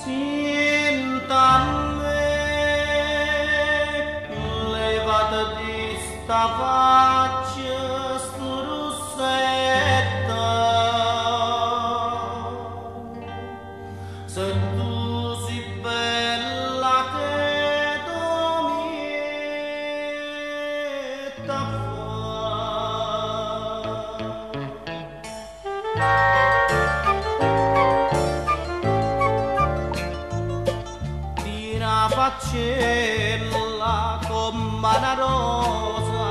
Sintamme, levati sta faccia sturussetta, se tu si bella che dometta faccella come una rosa,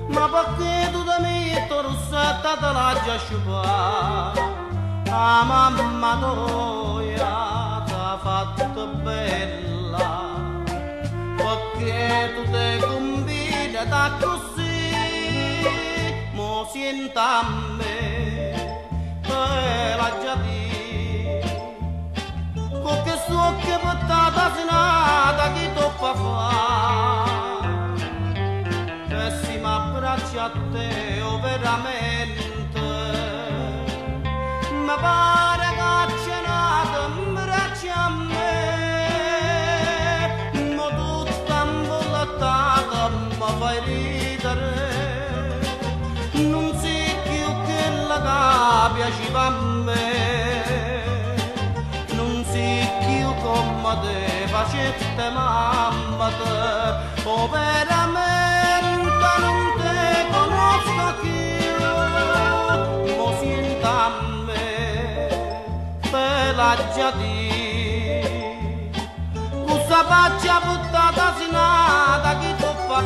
ma perché tu da me tua rossetta te la già sciupata? La mamma tua t'ha fatto bella, perché tu te combina da così, mo senta a me, te la già di. Che so che portata sinata chi toppa fa, che si m'abbraccia a te o veramente mi pare che c'è nato un braccio a me, ma tutta imbolottata mi fai ridere, non sei più quella che piaceva a me, come te facette mamma te, oh veramente non te conosco più, mo senta a me, te la già di, questa faccia buttata sinata chi tu fa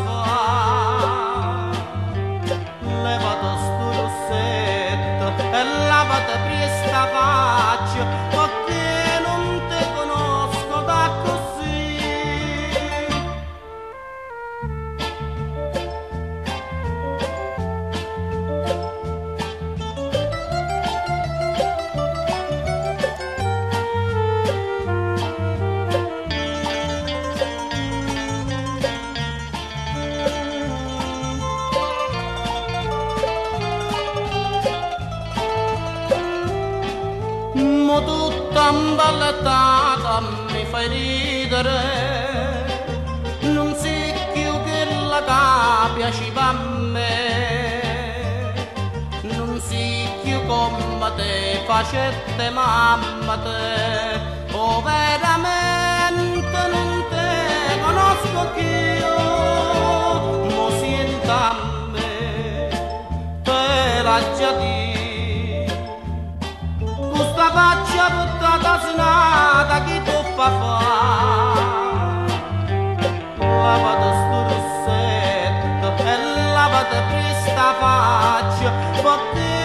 levate sto rossetto e lavate presta faccia, perché non te conosco da così. Mo tutta imballettata mi fai ridere, non sei più quella che piaceva a me, non sei più come te facette mamma te, oh veramente non te conosco più, mo senta a me, te la già di. Questa faccia buttata sinata chi tu fa lavate sto rossetto e lavate questa faccia, perché